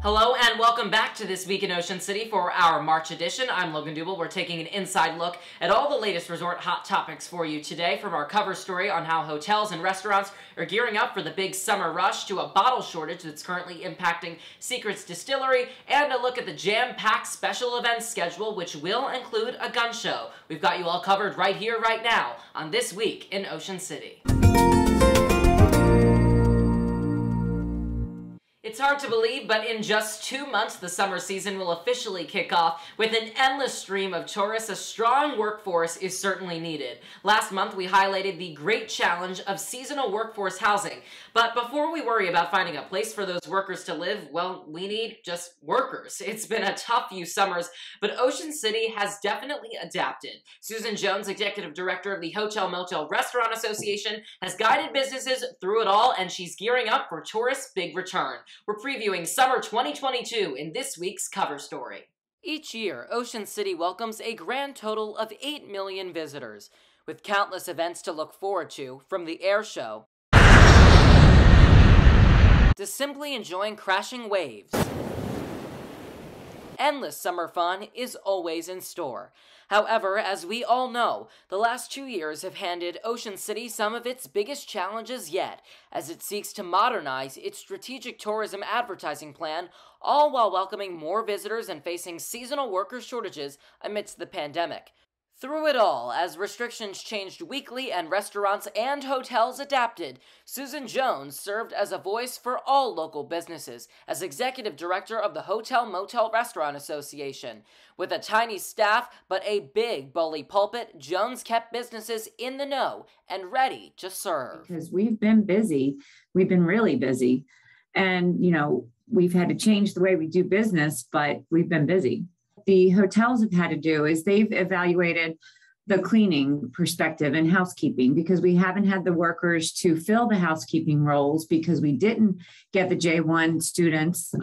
Hello and welcome back to This Week in Ocean City for our March edition. I'm Logan Dubel. We're taking an inside look at all the latest resort hot topics for you today, from our cover story on how hotels and restaurants are gearing up for the big summer rush to a bottle shortage that's currently impacting Seacrets Distillery, and a look at the jam-packed special events schedule, which will include a gun show. We've got you all covered right here, right now on This Week in Ocean City. It's hard to believe, but in just 2 months, the summer season will officially kick off. With an endless stream of tourists, a strong workforce is certainly needed. Last month, we highlighted the great challenge of seasonal workforce housing. But before we worry about finding a place for those workers to live, well, we need just workers. It's been a tough few summers, but Ocean City has definitely adapted. Susan Jones, Executive Director of the Hotel-Motel-Restaurant Association, has guided businesses through it all, and she's gearing up for tourists' big return. We're previewing summer 2022 in this week's cover story. Each year, Ocean City welcomes a grand total of 8 million visitors, with countless events to look forward to, from the air show to simply enjoying crashing waves. Endless summer fun is always in store. However, as we all know, the last 2 years have handed Ocean City some of its biggest challenges yet, as it seeks to modernize its strategic tourism advertising plan, all while welcoming more visitors and facing seasonal worker shortages amidst the pandemic. Through it all, as restrictions changed weekly and restaurants and hotels adapted, Susan Jones served as a voice for all local businesses as Executive Director of the Hotel-Motel-Restaurant Association. With a tiny staff but a big bully pulpit, Jones kept businesses in the know and ready to serve. Because we've been busy. We've been really busy. And, we've had to change the way we do business, but we've been busy. The hotels have had to do is they've evaluated the cleaning perspective and housekeeping, because we haven't had the workers to fill the housekeeping roles because we didn't get the J1 students.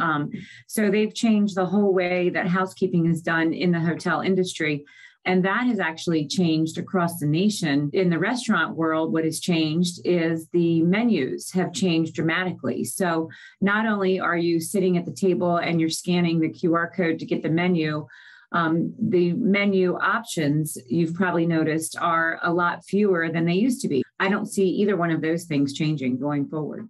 So they've changed the whole way that housekeeping is done in the hotel industry. And that has actually changed across the nation. In the restaurant world, what has changed is the menus have changed dramatically. So not only are you sitting at the table and you're scanning the QR code to get the menu options, you've probably noticed, are a lot fewer than they used to be. I don't see either one of those things changing going forward.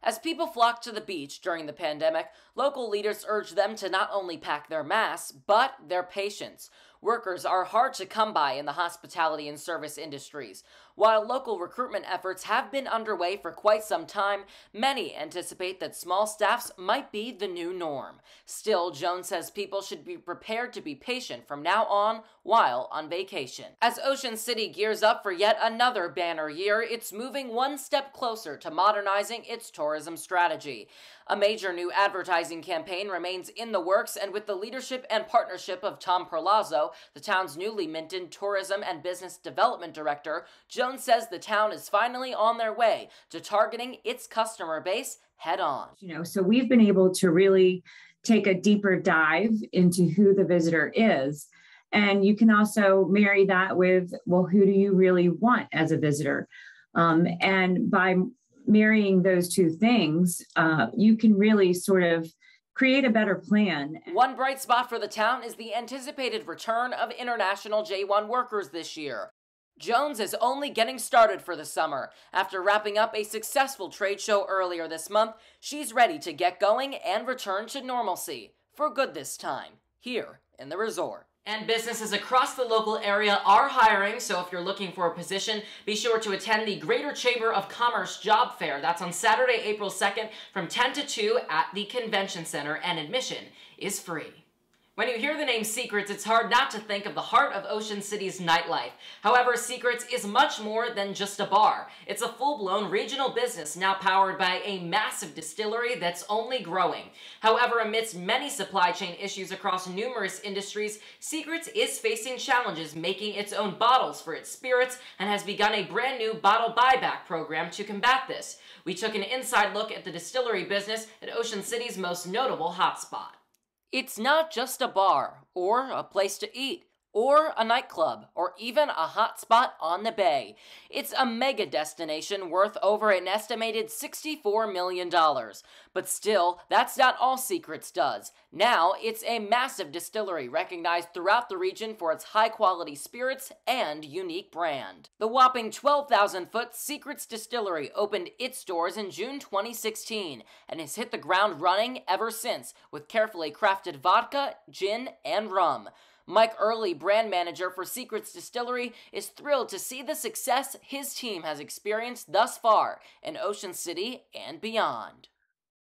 As people flocked to the beach during the pandemic, local leaders urged them to not only pack their masks, but their patience. Workers are hard to come by in the hospitality and service industries. While local recruitment efforts have been underway for quite some time, many anticipate that small staffs might be the new norm. Still, Jones says people should be prepared to be patient from now on while on vacation. As Ocean City gears up for yet another banner year, it's moving one step closer to modernizing its tourism strategy. A major new advertising campaign remains in the works, and with the leadership and partnership of Tom Perlazzo, the town's newly minted Tourism and Business Development Director, Jones says the town is finally on their way to targeting its customer base head on. So we've been able to really take a deeper dive into who the visitor is. And you can also marry that with, well, who do you really want as a visitor? And by marrying those two things, you can really sort of create a better plan. One bright spot for the town is the anticipated return of international J1 workers this year. Jones is only getting started for the summer. After wrapping up a successful trade show earlier this month, she's ready to get going and return to normalcy, for good this time, here in the resort. And businesses across the local area are hiring, so if you're looking for a position, be sure to attend the Greater Chamber of Commerce Job Fair. That's on Saturday, April 2nd from 10 to 2 at the Convention Center, and admission is free. When you hear the name Seacrets, it's hard not to think of the heart of Ocean City's nightlife. However, Seacrets is much more than just a bar. It's a full-blown regional business now powered by a massive distillery that's only growing. However, amidst many supply chain issues across numerous industries, Seacrets is facing challenges making its own bottles for its spirits and has begun a brand new bottle buyback program to combat this. We took an inside look at the distillery business at Ocean City's most notable hotspot. It's not just a bar or a place to eat. or a nightclub, or even a hot spot on the bay. It's a mega destination worth over an estimated $64 million. But still, that's not all Seacrets does. Now, it's a massive distillery recognized throughout the region for its high-quality spirits and unique brand. The whopping 12,000-foot Seacrets Distillery opened its doors in June 2016 and has hit the ground running ever since with carefully crafted vodka, gin, and rum. Mike Early, brand manager for Seacrets Distillery, is thrilled to see the success his team has experienced thus far in Ocean City and beyond.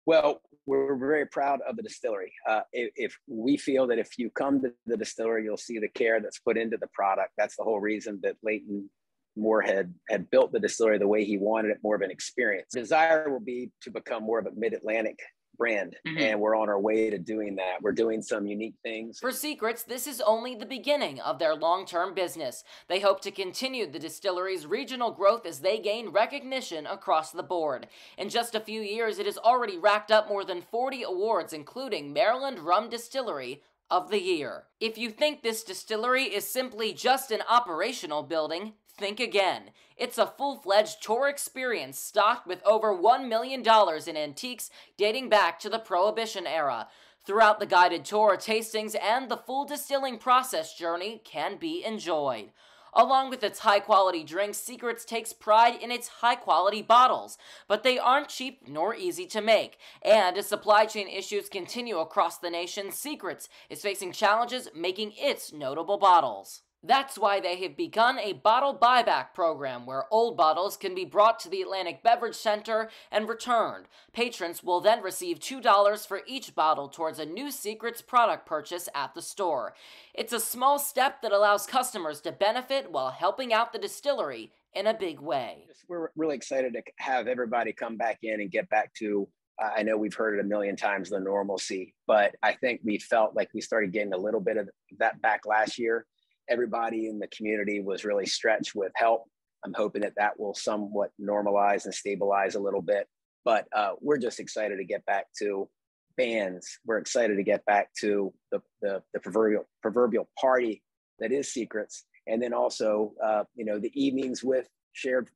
Well, we're very proud of the distillery. If we feel that if you come to the distillery, you'll see the care that's put into the product. That's the whole reason that Leighton Moorhead had built the distillery the way he wanted it, more of an experience. Desire will be to become more of a mid-Atlantic brand, and we're on our way to doing that. We're doing some unique things. For Seacrets, this is only the beginning of their long-term business. They hope to continue the distillery's regional growth as they gain recognition across the board. In just a few years, it has already racked up more than 40 awards, including Maryland Rum Distillery of the Year. If you think this distillery is simply just an operational building, think again. It's a full-fledged tour experience stocked with over $1 million in antiques dating back to the Prohibition era. Throughout the guided tour, tastings, and the full distilling process journey can be enjoyed. Along with its high-quality drinks, Seacrets takes pride in its high-quality bottles, but they aren't cheap nor easy to make. And as supply chain issues continue across the nation, Seacrets is facing challenges making its notable bottles. That's why they have begun a bottle buyback program where old bottles can be brought to the Atlantic Beverage Center and returned. Patrons will then receive $2 for each bottle towards a new Seacrets product purchase at the store. It's a small step that allows customers to benefit while helping out the distillery in a big way. We're really excited to have everybody come back in and get back to, I know we've heard it a million times, the normalcy, but I think we felt like we started getting a little bit of that back last year. Everybody in the community was really stretched with help. I'm hoping that that will somewhat normalize and stabilize a little bit. But we're just excited to get back to bands. We're excited to get back to the proverbial party that is Seacrets. And then also, the evenings with shared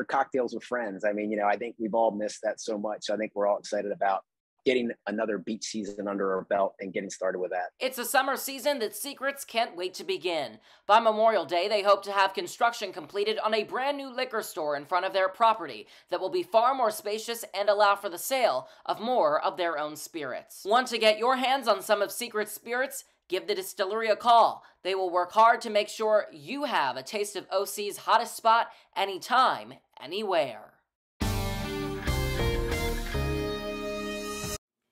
cocktails with friends. I mean, I think we've all missed that so much. So I think we're all excited about getting another beach season under our belt and getting started with that. It's a summer season that Seacrets can't wait to begin. By Memorial Day, they hope to have construction completed on a brand new liquor store in front of their property that will be far more spacious and allow for the sale of more of their own spirits. Want to get your hands on some of Seacrets' spirits? Give the distillery a call. They will work hard to make sure you have a taste of OC's hottest spot anytime, anywhere.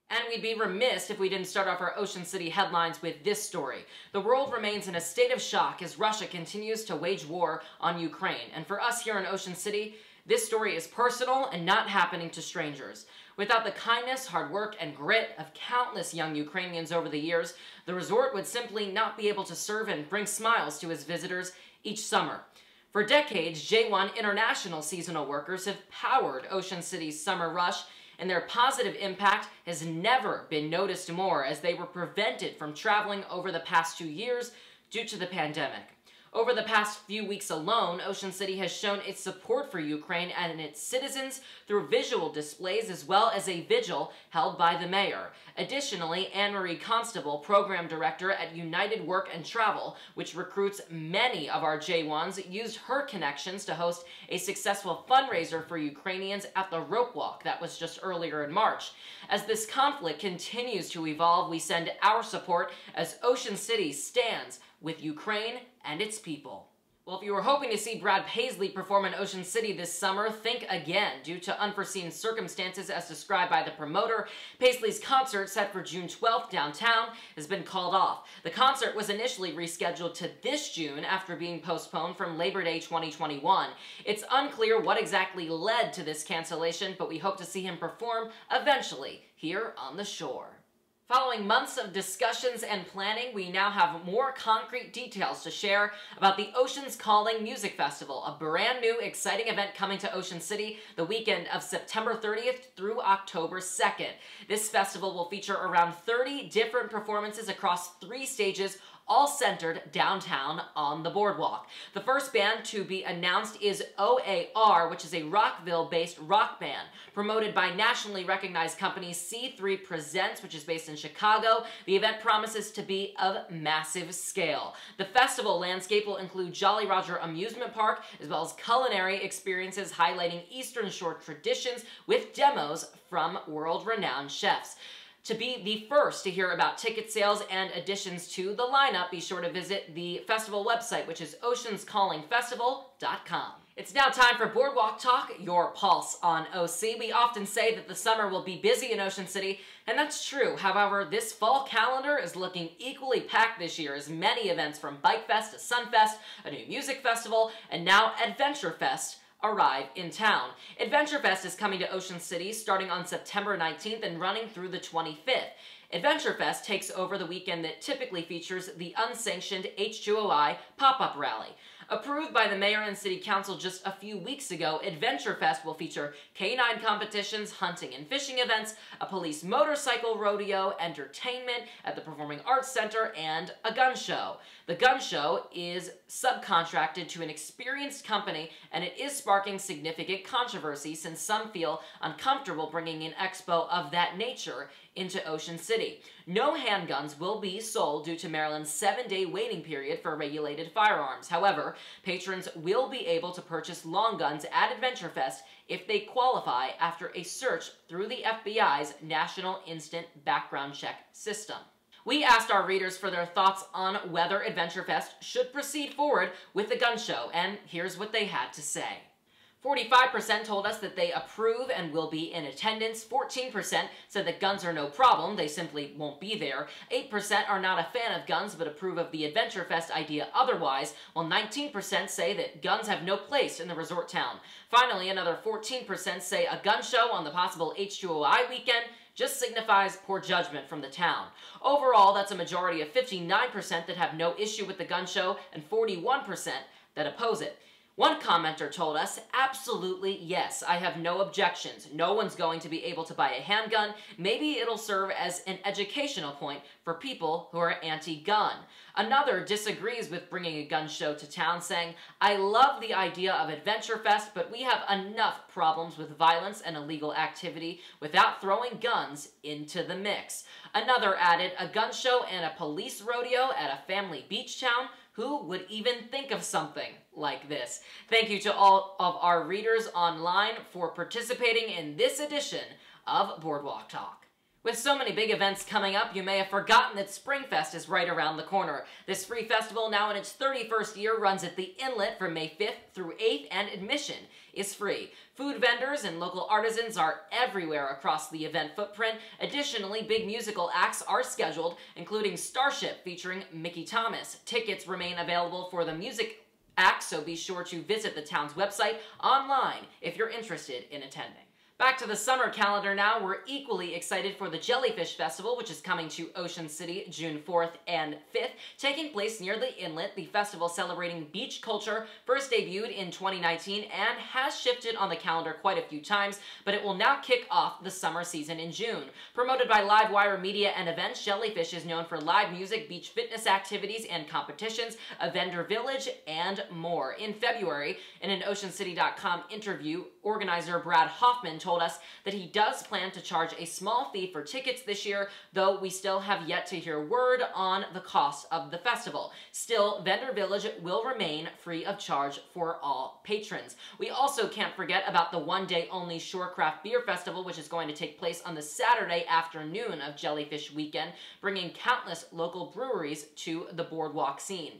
And we'd be remiss if we didn't start off our Ocean City headlines with this story. The world remains in a state of shock as Russia continues to wage war on Ukraine. And for us here in Ocean City, this story is personal and not happening to strangers. Without the kindness, hard work, and grit of countless young Ukrainians over the years, the resort would simply not be able to serve and bring smiles to its visitors each summer. For decades, J1 international seasonal workers have powered Ocean City's summer rush, and their positive impact has never been noticed more as they were prevented from traveling over the past 2 years due to the pandemic. Over the past few weeks alone, Ocean City has shown its support for Ukraine and its citizens through visual displays as well as a vigil held by the mayor. Additionally, Anne-Marie Constable, program director at United Work and Travel, which recruits many of our J1s, used her connections to host a successful fundraiser for Ukrainians at the Rope Walk that was just earlier in March. As this conflict continues to evolve, we send our support as Ocean City stands with Ukraine and its people. Well, if you were hoping to see Brad Paisley perform in Ocean City this summer, think again. Due to unforeseen circumstances as described by the promoter, Paisley's concert set for June 12th downtown has been called off. The concert was initially rescheduled to this June after being postponed from Labor Day 2021. It's unclear what exactly led to this cancellation, but we hope to see him perform eventually here on the shore. Following months of discussions and planning, we now have more concrete details to share about the Ocean's Calling Music Festival, a brand new, exciting event coming to Ocean City the weekend of September 30th through October 2nd. This festival will feature around 30 different performances across 3 stages, all centered downtown on the boardwalk. The first band to be announced is OAR, which is a Rockville-based rock band. Promoted by nationally recognized company C3 Presents, which is based in Chicago, the event promises to be of massive scale. The festival landscape will include Jolly Roger Amusement Park, as well as culinary experiences highlighting Eastern Shore traditions with demos from world-renowned chefs. To be the first to hear about ticket sales and additions to the lineup, be sure to visit the festival website, which is oceanscallingfestival.com. It's now time for Boardwalk Talk, your pulse on OC. We often say that the summer will be busy in Ocean City, and that's true. However, this fall calendar is looking equally packed this year, as many events from Bike Fest to Sunfest, a new music festival, and now Adventure Fest arrive in town. Adventure Fest is coming to Ocean City starting on September 19th and running through the 25th. Adventure Fest takes over the weekend that typically features the unsanctioned H2OI pop-up rally. Approved by the mayor and city council just a few weeks ago, Adventure Fest will feature canine competitions, hunting and fishing events, a police motorcycle rodeo, entertainment at the Performing Arts Center, and a gun show. The gun show is subcontracted to an experienced company, and it is sparking significant controversy since some feel uncomfortable bringing an expo of that nature into Ocean City. No handguns will be sold due to Maryland's 7-day waiting period for regulated firearms. However, patrons will be able to purchase long guns at Adventure Fest if they qualify after a search through the FBI's National Instant Background Check system. We asked our readers for their thoughts on whether Adventure Fest should proceed forward with the gun show, and here's what they had to say. 45% told us that they approve and will be in attendance. 14% said that guns are no problem, they simply won't be there. 8% are not a fan of guns but approve of the Adventure Fest idea otherwise, while 19% say that guns have no place in the resort town. Finally, another 14% say a gun show on the possible H2OI weekend just signifies poor judgment from the town. Overall, that's a majority of 59% that have no issue with the gun show and 41% that oppose it. One commenter told us, absolutely yes, I have no objections. No one's going to be able to buy a handgun. Maybe it'll serve as an educational point for people who are anti-gun. Another disagrees with bringing a gun show to town, saying, I love the idea of Adventure Fest, but we have enough problems with violence and illegal activity without throwing guns into the mix. Another added, a gun show and a police rodeo at a family beach town? Who would even think of something like this? Thank you to all of our readers online for participating in this edition of Boardwalk Talk. With so many big events coming up, you may have forgotten that Springfest is right around the corner. This free festival, now in its 31st year, runs at the Inlet from May 5th through 8th, and admission is free. Food vendors and local artisans are everywhere across the event footprint. Additionally, big musical acts are scheduled, including Starship featuring Mickey Thomas. Tickets remain available for the music acts, so be sure to visit the town's website online if you're interested in attending. Back to the summer calendar now. We're equally excited for the Jellyfish Festival, which is coming to Ocean City June 4th and 5th. Taking place near the Inlet, the festival celebrating beach culture first debuted in 2019 and has shifted on the calendar quite a few times, but it will now kick off the summer season in June. Promoted by Livewire Media and Events, Jellyfish is known for live music, beach fitness activities and competitions, a vendor village, and more. In February, in an OceanCity.com interview, organizer Brad Hoffman told us that he does plan to charge a small fee for tickets this year, though we still have yet to hear word on the cost of the festival. Still, Vendor Village will remain free of charge for all patrons. We also can't forget about the one-day-only Shorecraft Beer Festival, which is going to take place on the Saturday afternoon of Jellyfish Weekend, bringing countless local breweries to the boardwalk scene.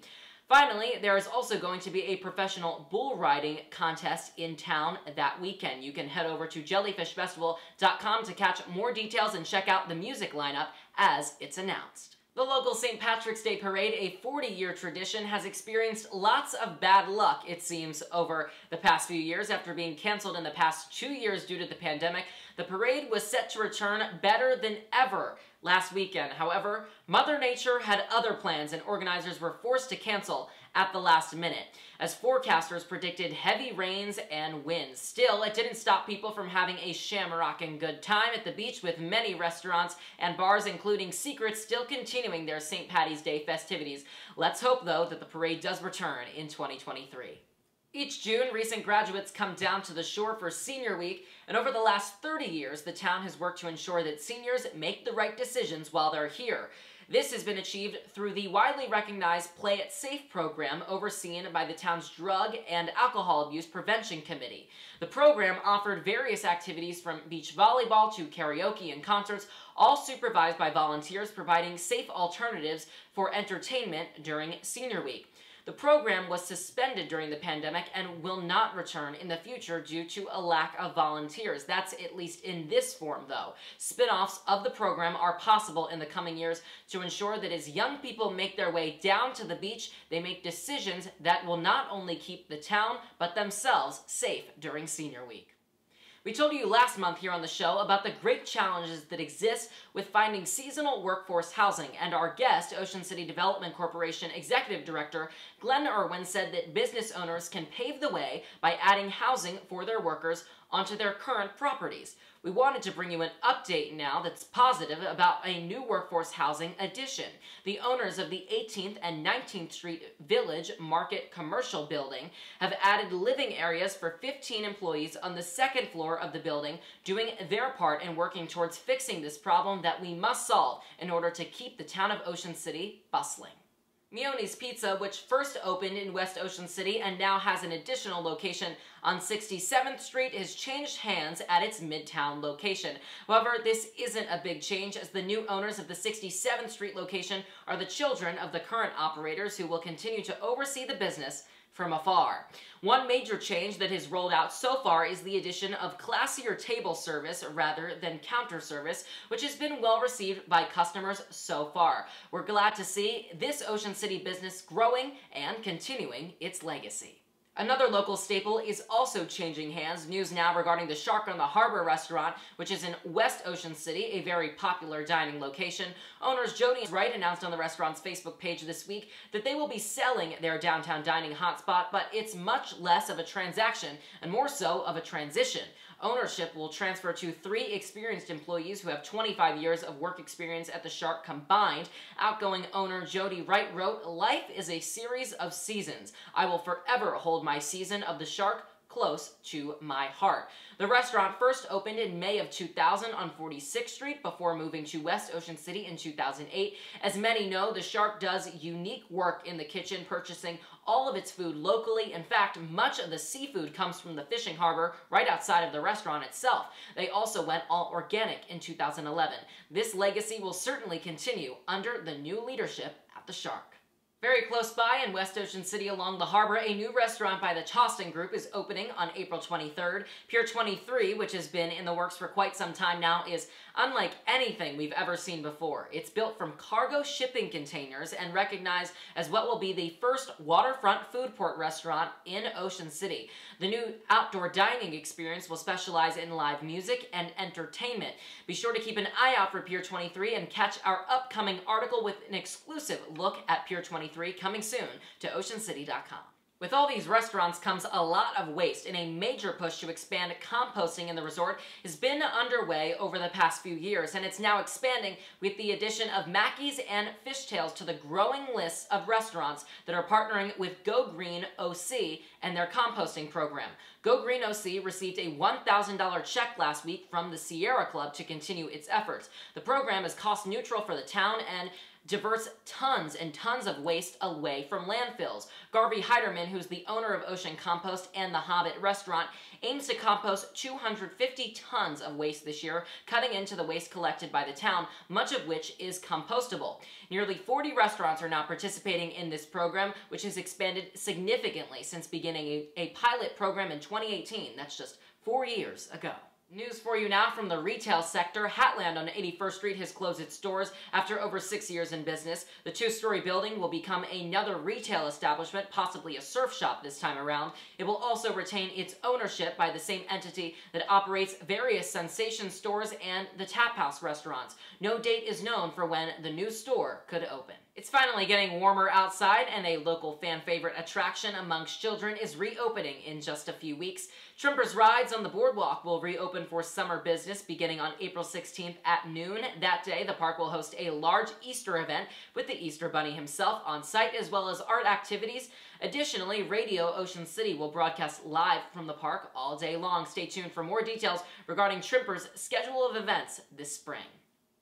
Finally, there is also going to be a professional bull riding contest in town that weekend. You can head over to jellyfishfestival.com to catch more details and check out the music lineup as it's announced. The local St. Patrick's Day Parade, a 40-year tradition, has experienced lots of bad luck, it seems, over the past few years. After being canceled in the past 2 years due to the pandemic, The parade was set to return better than ever last weekend. However, Mother Nature had other plans and organizers were forced to cancel at the last minute, as forecasters predicted heavy rains and winds. Still, it didn't stop people from having a shamrocking good time at the beach, with many restaurants and bars, including Seacrets, still continuing their St. Paddy's Day festivities. Let's hope, though, that the parade does return in 2023. Each June, recent graduates come down to the shore for Senior Week, and over the last 30 years, the town has worked to ensure that seniors make the right decisions while they're here. This has been achieved through the widely recognized Play It Safe program overseen by the town's Drug and Alcohol Abuse Prevention Committee. The program offered various activities from beach volleyball to karaoke and concerts, all supervised by volunteers providing safe alternatives for entertainment during Senior Week. The program was suspended during the pandemic and will not return in the future due to a lack of volunteers. That's at least in this form, though. Spin-offs of the program are possible in the coming years to ensure that as young people make their way down to the beach, they make decisions that will not only keep the town, but themselves safe during Senior Week. We told you last month here on the show about the great challenges that exist with finding seasonal workforce housing, and our guest, Ocean City Development Corporation Executive Director Glenn Irwin, said that business owners can pave the way by adding housing for their workers onto their current properties. We wanted to bring you an update now that's positive about a new workforce housing addition. The owners of the 18th and 19th Street Village Market Commercial Building have added living areas for 15 employees on the second floor of the building, doing their part in working towards fixing this problem that we must solve in order to keep the town of Ocean City bustling. Mione's Pizza, which first opened in West Ocean City and now has an additional location on 67th Street, has changed hands at its Midtown location. However, this isn't a big change, as the new owners of the 67th Street location are the children of the current operators, who will continue to oversee the business from afar. One major change that has rolled out so far is the addition of classier table service rather than counter service, which has been well received by customers so far. We're glad to see this Ocean City business growing and continuing its legacy. Another local staple is also changing hands. News now regarding the Shark on the Harbor restaurant, which is in West Ocean City, a very popular dining location. Owners Jody and Wright announced on the restaurant's Facebook page this week that they will be selling their downtown dining hotspot, but it's much less of a transaction and more so of a transition. Ownership will transfer to 3 experienced employees who have 25 years of work experience at the Shark combined. Outgoing owner Jody Wright wrote, "Life is a series of seasons. I will forever hold my season of the Shark close to my heart." The restaurant first opened in May of 2000 on 46th Street before moving to West Ocean City in 2008. As many know, the Shark does unique work in the kitchen, purchasing all of its food locally. In fact, much of the seafood comes from the fishing harbor right outside of the restaurant itself. They also went all organic in 2011. This legacy will certainly continue under the new leadership at the Shark. Very close by in West Ocean City along the harbor, a new restaurant by the Toston Group is opening on April 23rd. Pier 23, which has been in the works for quite some time now, is unlike anything we've ever seen before. It's built from cargo shipping containers and recognized as what will be the first waterfront food court restaurant in Ocean City. The new outdoor dining experience will specialize in live music and entertainment. Be sure to keep an eye out for Pier 23 and catch our upcoming article with an exclusive look at Pier 23 coming soon to oceancity.com. With all these restaurants comes a lot of waste, and a major push to expand composting in the resort has been underway over the past few years, and it's now expanding with the addition of Mackey's and Fishtails to the growing list of restaurants that are partnering with Go Green OC and their composting program. Go Green OC received a $1,000 check last week from the Sierra Club to continue its efforts. The program is cost neutral for the town and diverts tons and tons of waste away from landfills. Garvey Heiderman, who's the owner of Ocean Compost and the Hobbit restaurant, aims to compost 250 tons of waste this year, cutting into the waste collected by the town, much of which is compostable. Nearly 40 restaurants are now participating in this program, which has expanded significantly since beginning a pilot program in 2018. That's just 4 years ago. News for you now from the retail sector. Hatland on 81st Street has closed its doors after over 6 years in business. The two-story building will become another retail establishment, possibly a surf shop this time around. It will also retain its ownership by the same entity that operates various Sensation stores and the Tap House restaurants. No date is known for when the new store could open. It's finally getting warmer outside, and a local fan favorite attraction amongst children is reopening in just a few weeks. Trimper's rides on the Boardwalk will reopen for summer business beginning on April 16th at noon. That day, the park will host a large Easter event with the Easter Bunny himself on site, as well as art activities. Additionally, Radio Ocean City will broadcast live from the park all day long. Stay tuned for more details regarding Trimper's schedule of events this spring.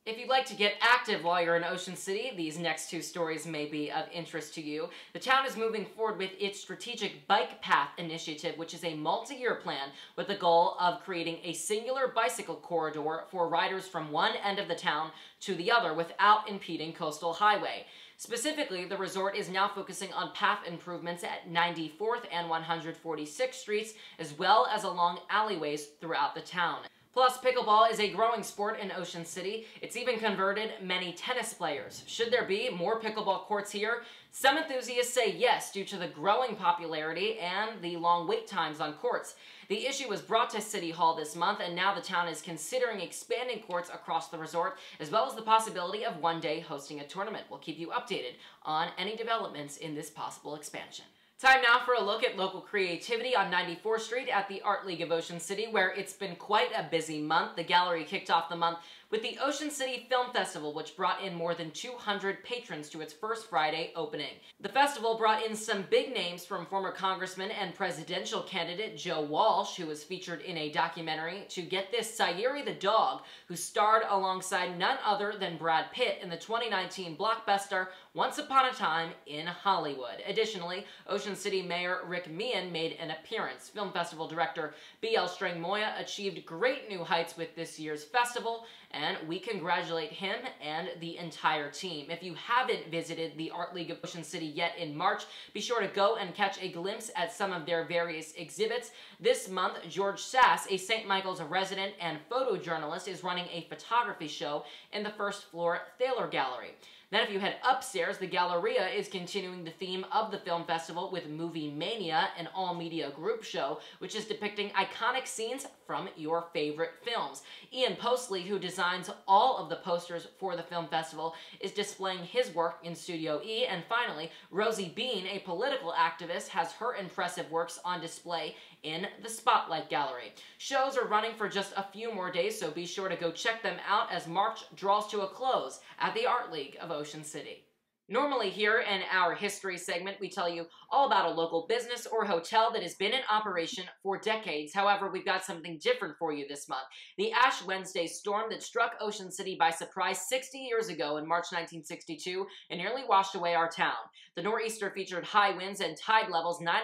If you'd like to get active while you're in Ocean City, these next two stories may be of interest to you. The town is moving forward with its strategic bike path initiative, which is a multi-year plan with the goal of creating a singular bicycle corridor for riders from one end of the town to the other without impeding coastal highway. Specifically, the resort is now focusing on path improvements at 94th and 146th Streets, as well as along alleyways throughout the town. Plus, pickleball is a growing sport in Ocean City. It's even converted many tennis players. Should there be more pickleball courts here? Some enthusiasts say yes, due to the growing popularity and the long wait times on courts. The issue was brought to City Hall this month, and now the town is considering expanding courts across the resort, as well as the possibility of one day hosting a tournament. We'll keep you updated on any developments in this possible expansion. Time now for a look at local creativity on 94th Street at the Art League of Ocean City, where it's been quite a busy month. The gallery kicked off the month with the Ocean City Film Festival, which brought in more than 200 patrons to its first Friday opening. The festival brought in some big names, from former Congressman and presidential candidate Joe Walsh, who was featured in a documentary, to get this, Sayuri the dog, who starred alongside none other than Brad Pitt in the 2019 blockbuster Once Upon a Time in Hollywood. Additionally, Ocean City Mayor Rick Mione made an appearance. Film Festival Director B.L. Strang-Moya achieved great new heights with this year's festival, and we congratulate him and the entire team. If you haven't visited the Art League of Ocean City yet in March, be sure to go and catch a glimpse at some of their various exhibits. This month, George Sass, a St. Michael's resident and photojournalist, is running a photography show in the first floor Thaler Gallery. Then if you head upstairs, the Galleria is continuing the theme of the film festival with Movie Mania, an all-media group show, which is depicting iconic scenes from your favorite films. Ian Postley, who designs all of the posters for the film festival, is displaying his work in Studio E. And finally, Rosie Bean, a political activist, has her impressive works on display in the Spotlight Gallery. Shows are running for just a few more days, so be sure to go check them out as March draws to a close at the Art League of Ocean City. Normally here in our history segment, we tell you all about a local business or hotel that has been in operation for decades. However, we've got something different for you this month. The Ash Wednesday storm that struck Ocean City by surprise 60 years ago in March 1962 and nearly washed away our town. The nor'easter featured high winds and tide levels 9.5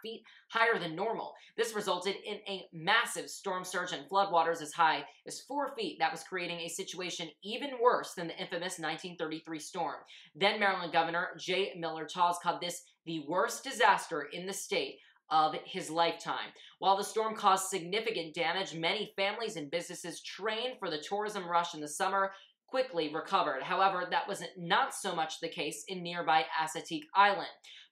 feet higher than normal. This resulted in a massive storm surge and floodwaters as high as 4 feet. That was creating a situation even worse than the infamous 1933 storm. Then Maryland Governor J. Miller Taws called this the worst disaster in the state of his lifetime. While the storm caused significant damage, many families and businesses trained for the tourism rush in the summer quickly recovered. However, that was not so much the case in nearby Assateague Island.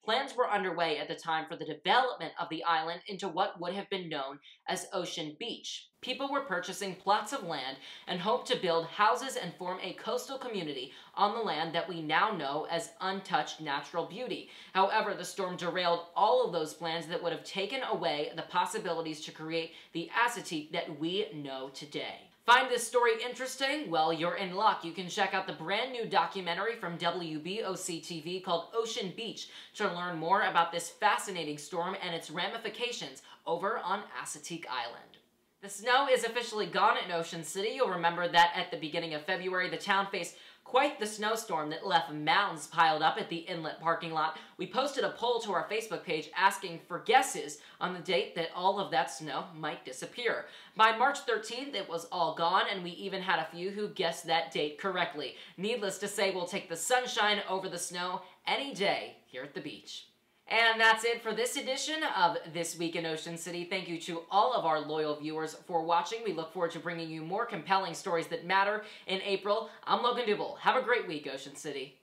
Plans were underway at the time for the development of the island into what would have been known as Ocean Beach. People were purchasing plots of land and hoped to build houses and form a coastal community on the land that we now know as untouched natural beauty. However, the storm derailed all of those plans that would have taken away the possibilities to create the Assateague that we know today. Find this story interesting? Well, you're in luck. You can check out the brand new documentary from WBOC-TV called Ocean Beach to learn more about this fascinating storm and its ramifications over on Assateague Island. The snow is officially gone in Ocean City. You'll remember that at the beginning of February, the town faced quite the snowstorm that left mounds piled up at the inlet parking lot. We posted a poll to our Facebook page asking for guesses on the date that all of that snow might disappear. By March 13th, it was all gone, and we even had a few who guessed that date correctly. Needless to say, we'll take the sunshine over the snow any day here at the beach. And that's it for this edition of This Week in Ocean City. Thank you to all of our loyal viewers for watching. We look forward to bringing you more compelling stories that matter in April. I'm Logan Dubel. Have a great week, Ocean City.